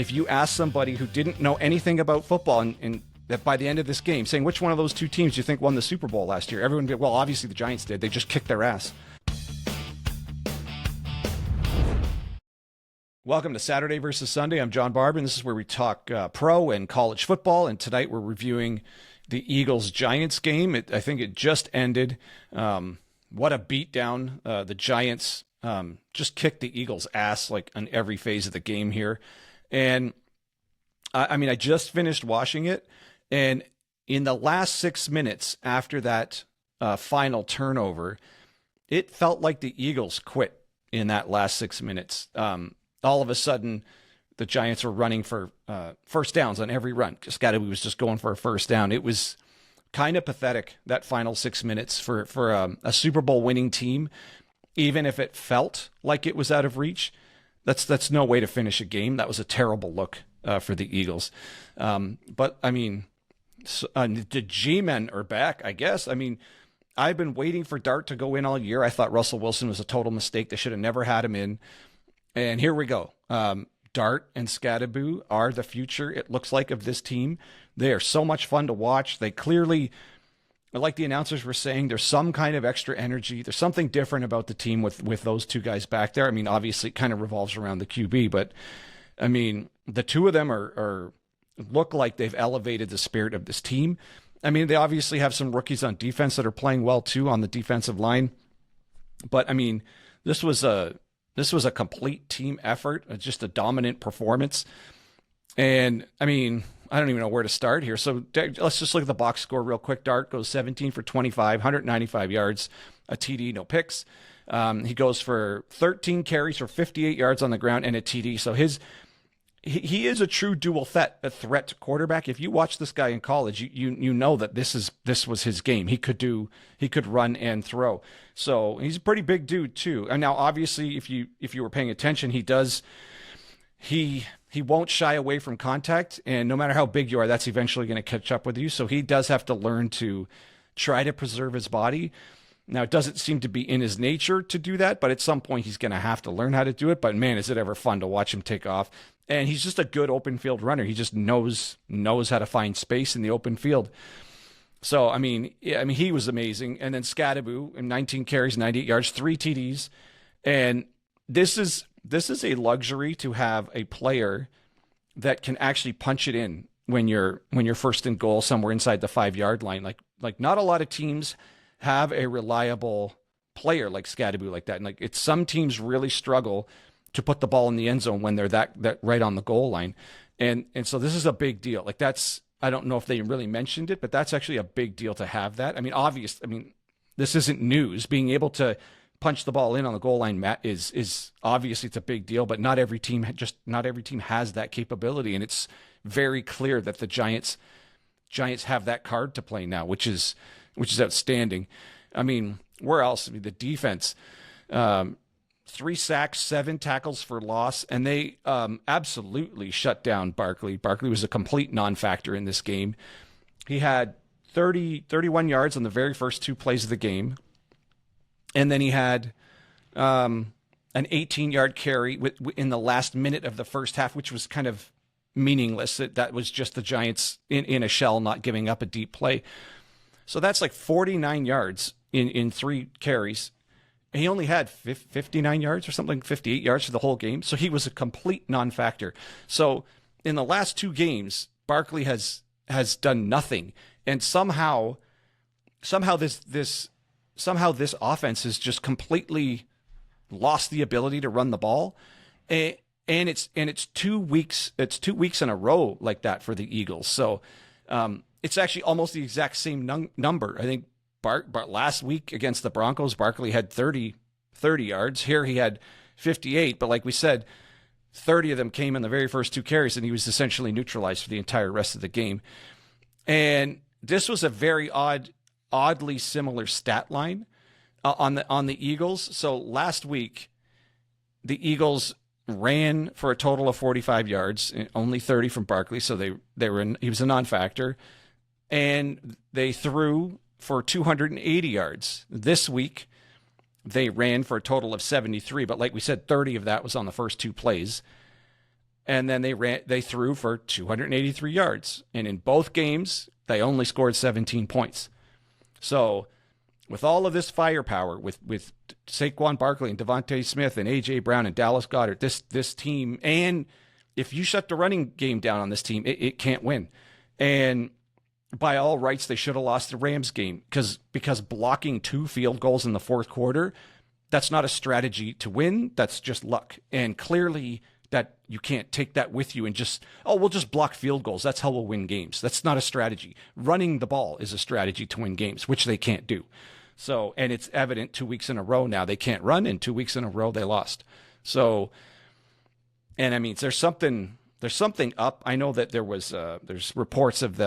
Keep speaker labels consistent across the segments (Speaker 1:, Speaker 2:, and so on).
Speaker 1: if you ask somebody who didn't know anything about football and that by the end of this game, saying which one of those two teams do you think won the Super Bowl last year, everyone would be, well, obviously the Giants did. They just kicked their ass. Welcome to Saturday versus Sunday. I'm John Barber, and this is where we talk pro and college football. And tonight we're reviewing the Eagles-Giants game. I think it just ended. What a beatdown. The Giants just kicked the Eagles' ass like on every phase of the game here. And I mean, I just finished watching it. And in the last 6 minutes after that final turnover, it felt like the Eagles quit in that last 6 minutes. All of a sudden, the Giants were running for first downs on every run. Skattebo was just going for a first down. It was kind of pathetic, that final 6 minutes for a Super Bowl winning team. Even if it felt like it was out of reach, that's no way to finish a game. That was a terrible look for the Eagles. But, I mean, the G-men are back, I guess. I mean, I've been waiting for Dart to go in all year. I thought Russell Wilson was a total mistake. They should have never had him in. And here we go. Dart and Skattebo are the future, it looks like, of this team. They are so much fun to watch. They clearly, like the announcers were saying, there's some kind of extra energy. There's something different about the team with those two guys back there. I mean, obviously it kind of revolves around the QB, but I mean, the two of them are look like they've elevated the spirit of this team. I mean, they obviously have some rookies on defense that are playing well too on the defensive line. But I mean, this was a complete team effort, just a dominant performance. And I mean, I don't even know where to start here. So let's just look at the box score real quick. Dart goes 17 for 25, 195 yards, a TD, no picks. He goes for 13 carries for 58 yards on the ground and a TD. So he is a true dual threat quarterback. If you watch this guy in college, you know that this was his game. He could run and throw. So he's a pretty big dude too. And now obviously if you were paying attention, he won't shy away from contact, and no matter how big you are, that's eventually going to catch up with you. So he does have to learn to try to preserve his body. Now, it doesn't seem to be in his nature to do that, but at some point he's going to have to learn how to do it. But man, is it ever fun to watch him take off. And he's just a good open field runner. He just knows how to find space in the open field. So, I mean, he was amazing. And then Skattebo in 19 carries, 98 yards, 3 TDs. And this is a luxury to have a player that can actually punch it in when you're first and goal somewhere inside the 5-yard line. Like not a lot of teams have a reliable player like Skattebo like that. And like some teams really struggle to put the ball in the end zone when they're that right on the goal line. And so this is a big deal. Like I don't know if they really mentioned it, but that's actually a big deal to have that. I mean, this isn't news. Being able to punch the ball in on the goal line, Matt, is obviously it's a big deal, but not every team has that capability. And it's very clear that the Giants have that card to play now, which is outstanding. I mean, where else? I mean, the defense, 3 sacks, 7 tackles for loss, and they absolutely shut down Barkley. Barkley was a complete non-factor in this game. He had 31 yards on the very first 2 plays of the game. And then he had an 18-yard carry in the last minute of the first half, which was kind of meaningless. That was just the Giants in a shell, not giving up a deep play. So that's like 49 yards in 3 carries. He only had 59 yards or something, 58 yards for the whole game. So he was a complete non-factor. So in the last 2 games, Barkley has done nothing. And somehow this offense has just completely lost the ability to run the ball. And it's 2 weeks. It's 2 weeks in a row like that for the Eagles. So it's actually almost the exact same number. I think last week against the Broncos, Barkley had 30 yards. Here he had 58, but like we said, 30 of them came in the very first 2 carries, and he was essentially neutralized for the entire rest of the game. And this was a very oddly similar stat line on the Eagles. So last week, the Eagles ran for a total of 45 yards, only 30 from Barkley, so he was a non-factor, and they threw for 280 yards. This week, they ran for a total of 73, but like we said, 30 of that was on the first 2 plays. and then they threw for 283 yards. And in both games, they only scored 17 points. So with all of this firepower, with Saquon Barkley and Devontae Smith and A.J. Brown and Dallas Goedert, this team, and if you shut the running game down on this team, it can't win. And by all rights, they should have lost the Rams game because blocking 2 field goals in the fourth quarter, that's not a strategy to win. That's just luck. And clearly that you can't take that with you and just, we'll just block field goals. That's how we'll win games. That's not a strategy. Running the ball is a strategy to win games, which they can't do. So, and it's evident 2 weeks in a row now they can't run, and 2 weeks in a row they lost. So, and I mean, there's something up. I know that there's reports of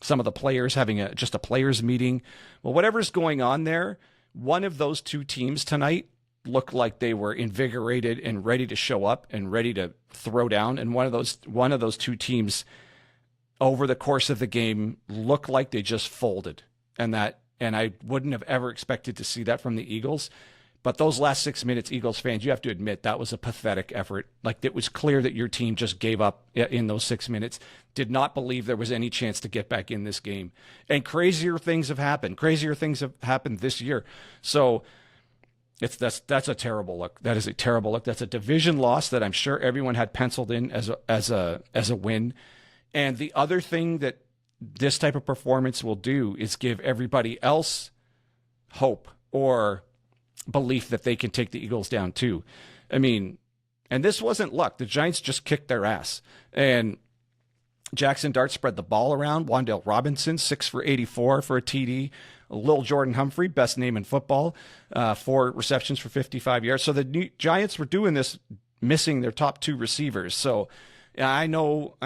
Speaker 1: some of the players having just a players meeting. Well, whatever's going on there, one of those 2 teams tonight looked like they were invigorated and ready to show up and ready to throw down. And one of those 2 teams over the course of the game looked like they just folded. And I wouldn't have ever expected to see that from the Eagles. But those last 6 minutes, Eagles fans, you have to admit that was a pathetic effort. Like, it was clear that your team just gave up in those 6 minutes, did not believe there was any chance to get back in this game. And crazier things have happened. Crazier things have happened this year. So that's a terrible look. That is a terrible look. That's a division loss that I'm sure everyone had penciled in as a win. And the other thing that this type of performance will do is give everybody else hope or belief that they can take the Eagles down too. I mean, and this wasn't luck. The Giants just kicked their ass. And Jaxson Dart spread the ball around. Wan'Dale Robinson, 6 for 84 for a TD. Lil Jordan Humphrey, best name in football, 4 receptions for 55 yards. So the Giants were doing this, missing their top 2 receivers. So I know.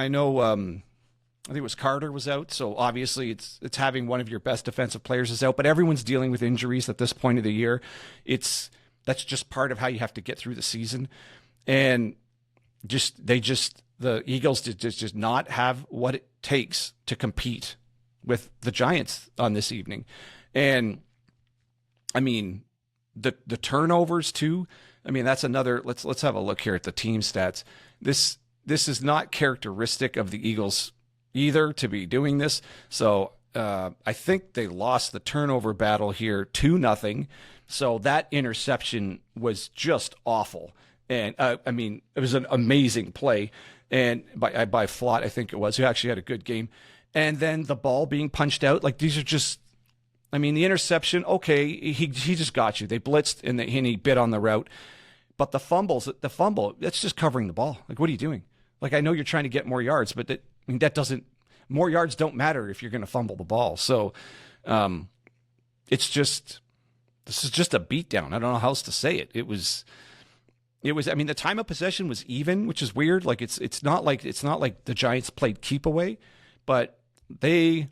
Speaker 1: I think it was Carter was out, so obviously it's having one of your best defensive players is out, but everyone's dealing with injuries at this point of the year. That's just part of how you have to get through the season. And the Eagles did not have what it takes to compete with the Giants on this evening. And I mean, the turnovers too. I mean, that's another, let's have a look here at the team stats. This is not characteristic of the Eagles either to be doing this. So I think they lost the turnover battle here 2-0. So that interception was just awful. And I mean, it was an amazing play. And by Flott, I think it was, who actually had a good game. And then the ball being punched out, like these are just, I mean, the interception, okay, he just got you. They blitzed and he bit on the route. But the fumble, that's just covering the ball. Like, what are you doing? Like, I know you're trying to get more yards, but more yards don't matter if you're going to fumble the ball. So this is just a beatdown. I don't know how else to say it. It was, I mean, the time of possession was even, which is weird. Like it's not like the Giants played keep away, but they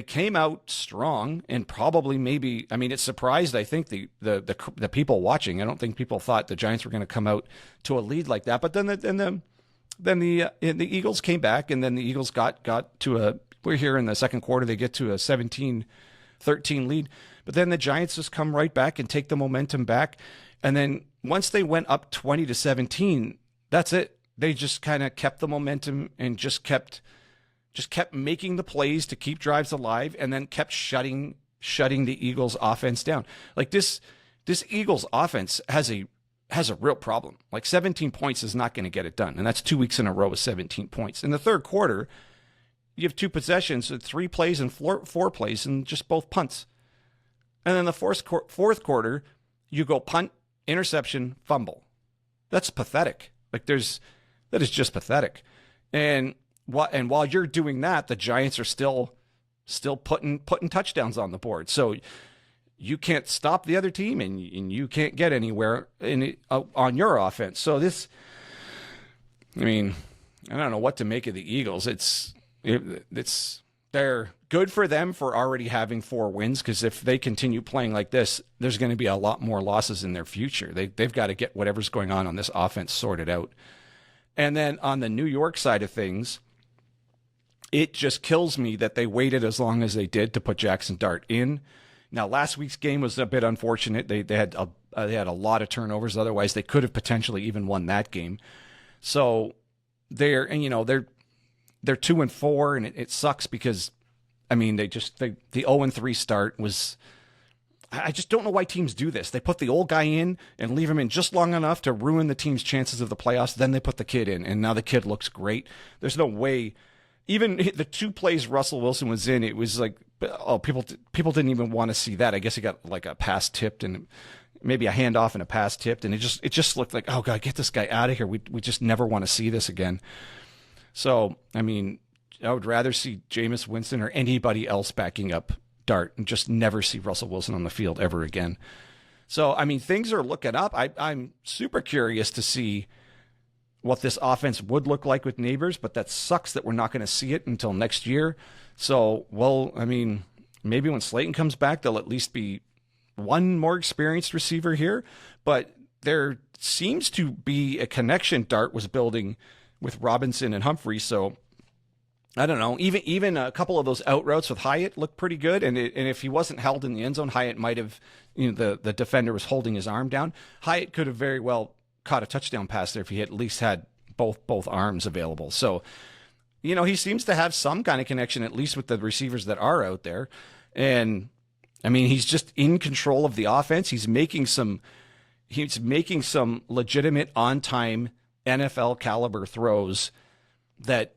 Speaker 1: came out strong and probably maybe, I mean, it surprised, I think the people watching. I don't think people thought the Giants were going to come out to a lead like that, but then the Eagles came back, and then the Eagles got to we're here in the second quarter, they get to a 17-13 lead. But then the Giants just come right back and take the momentum back. And then once they went up 20-17, that's it. They just kind of kept the momentum and just kept making the plays to keep drives alive, and then kept shutting the Eagles offense down. Like this Eagles offense has a real problem. Like 17 points is not going to get it done. And that's 2 weeks in a row with 17 points. In the third quarter, you have 2 possessions, 3 plays and 4 plays, and just both punts. And then the fourth quarter, you go punt, interception, fumble. That's pathetic. Like that is just pathetic. And while you're doing that, the Giants are still putting touchdowns on the board. So you can't stop the other team, and you can't get anywhere on your offense. So I mean, I don't know what to make of the Eagles. They're good for them for already having 4 wins, because if they continue playing like this, there's going to be a lot more losses in their future. They've got to get whatever's going on this offense sorted out. And then on the New York side of things, it just kills me that they waited as long as they did to put Jaxson Dart in. Now, last week's game was a bit unfortunate. They had a lot of turnovers. Otherwise, they could have potentially even won that game. So they're 2-4, and it sucks because, I mean, the 0-3 start was. I just don't know why teams do this. They put the old guy in and leave him in just long enough to ruin the team's chances of the playoffs. Then they put the kid in, and now the kid looks great. There's no way. Even the 2 plays Russell Wilson was in, it was like, oh, people didn't even want to see that. I guess he got like a pass tipped and maybe a handoff and a pass tipped, and it just looked like, oh God, get this guy out of here. We just never want to see this again. So, I mean, I would rather see Jameis Winston or anybody else backing up Dart and just never see Russell Wilson on the field ever again. So, I mean, things are looking up. I'm super curious to see what this offense would look like with Neighbors, but that sucks that we're not going to see it until next year. So, well, I mean, maybe when Slayton comes back, there'll at least be one more experienced receiver here, but there seems to be a connection Dart was building with Robinson and Humphrey. So, I don't know. Even a couple of those out routes with Hyatt looked pretty good. And if he wasn't held in the end zone, Hyatt might have, the defender was holding his arm down. Hyatt could have very well caught a touchdown pass there if he had at least had both arms available. So, he seems to have some kind of connection, at least with the receivers that are out there. And I mean, he's just in control of the offense. He's making some legitimate on-time NFL caliber throws that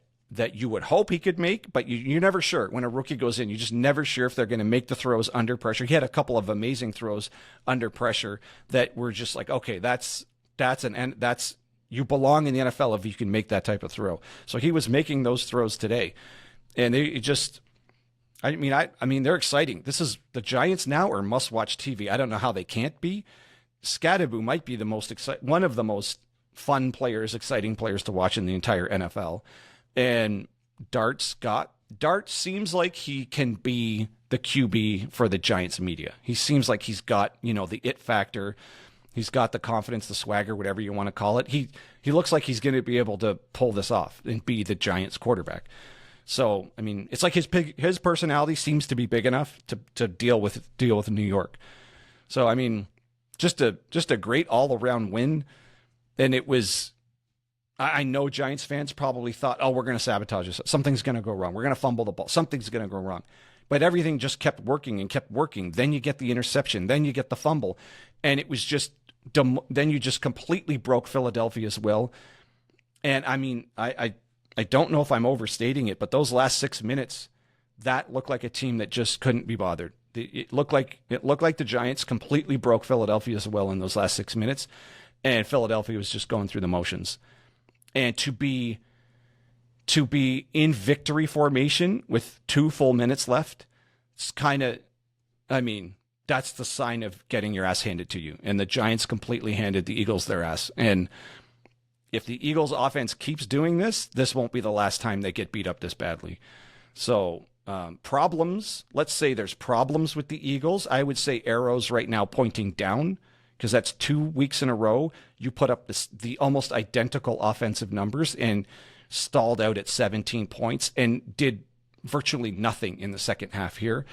Speaker 1: you would hope he could make, but you're never sure. When a rookie goes in, you're just never sure if they're going to make the throws under pressure. He had a couple of amazing throws under pressure that were just like, okay, that's you belong in the NFL if you can make that type of throw. So he was making those throws today, and I mean, they're exciting. This is the Giants now are must-watch TV. I don't know how they can't be. Skattebo might be one of the most fun players, exciting players to watch in the entire NFL. And Dart seems like he can be the QB for the Giants media. He seems like he's got, the it factor. He's got the confidence, the swagger, whatever you want to call it. He looks like he's going to be able to pull this off and be the Giants quarterback. So, I mean, it's like his personality seems to be big enough to deal with New York. So, I mean, just a great all-around win. And it was, I know Giants fans probably thought, oh, we're going to sabotage this. Something's going to go wrong. We're going to fumble the ball. Something's going to go wrong. But everything just kept working and kept working. Then you get the interception. Then you get the fumble. And it was just, then you just completely broke Philadelphia's will. And I mean, I don't know if I'm overstating it, but those last 6 minutes, that looked like a team that just couldn't be bothered. It looked like the Giants completely broke Philadelphia's will in those last 6 minutes. And Philadelphia was just going through the motions. And to be in victory formation with 2 full minutes left, it's kind of, I mean, that's the sign of getting your ass handed to you. And the Giants completely handed the Eagles their ass. And if the Eagles offense keeps doing this, this won't be the last time they get beat up this badly. So problems, let's say there's problems with the Eagles. I would say arrows right now pointing down, because that's 2 weeks in a row you put up the almost identical offensive numbers and stalled out at 17 points and did virtually nothing in the second half here.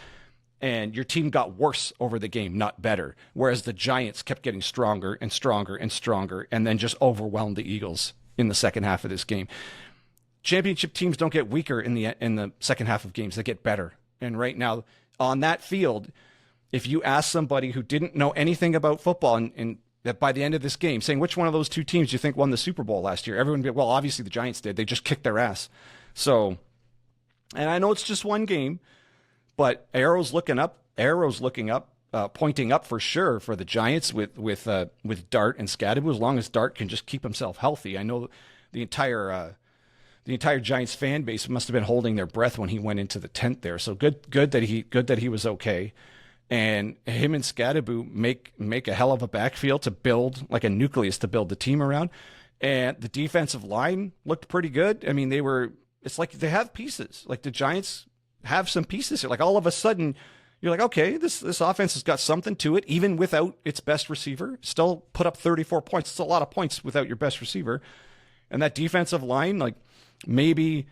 Speaker 1: And your team got worse over the game, not better. Whereas the Giants kept getting stronger and stronger and stronger and then just overwhelmed the Eagles in the second half of this game. Championship teams don't get weaker in the second half of games. They get better. And right now on that field, if you ask somebody who didn't know anything about football and that by the end of this game, saying which one of those 2 teams do you think won the Super Bowl last year, everyone would be, well, obviously the Giants did. They just kicked their ass. So, and I know it's just one game, but arrows looking up, pointing up for sure for the Giants with Dart and Skattebo, as long as Dart can just keep himself healthy. I know the entire Giants fan base must have been holding their breath when he went into the tent there. So good that he was okay. And him and Skattebo make a hell of a backfield to build, like a nucleus to build the team around. And the defensive line looked pretty good. I mean, it's like they have pieces. Like the Giants have some pieces here. Like all of a sudden, you're like, okay, this offense has got something to it, even without its best receiver. Still put up 34 points. It's a lot of points without your best receiver. And that defensive line, like maybe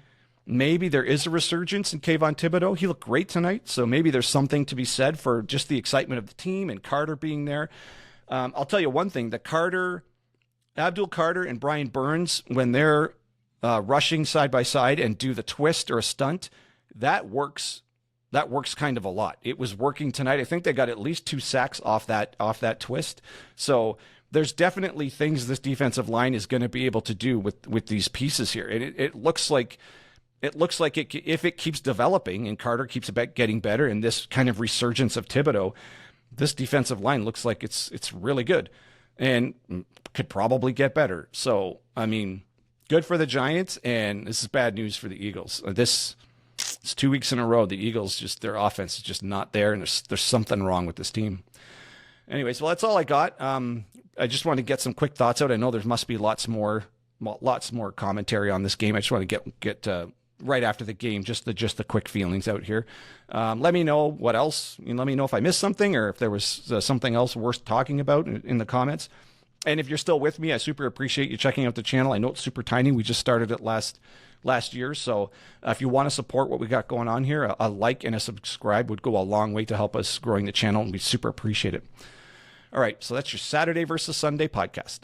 Speaker 1: there is a resurgence in Kayvon Thibodeaux. He looked great tonight, so maybe there's something to be said for just the excitement of the team and Carter being there. I'll tell you one thing: Abdul Carter and Brian Burns, when they're rushing side by side and do the twist or a stunt, that works. That works kind of a lot. It was working tonight. I think they got at least 2 sacks off that twist. So there's definitely things this defensive line is going to be able to do with these pieces here. And it looks like if it keeps developing and Carter keeps getting better, and this kind of resurgence of Thibodeaux, this defensive line looks like it's really good and could probably get better. So, I mean, good for the Giants, and this is bad news for the Eagles. It's 2 weeks in a row. The Eagles, their offense is just not there, and there's something wrong with this team. Anyways, well, that's all I got. I just want to get some quick thoughts out. I know there must be lots more commentary on this game. I just want to get right after the game, just the quick feelings out here. Let me know what else. Let me know if I missed something or if there was something else worth talking about in the comments. And if you're still with me, I super appreciate you checking out the channel. I know it's super tiny. We just started it last year. So if you want to support what we got going on here, a like and a subscribe would go a long way to help us growing the channel, and we super appreciate it. All right, so that's your Saturday versus Sunday podcast.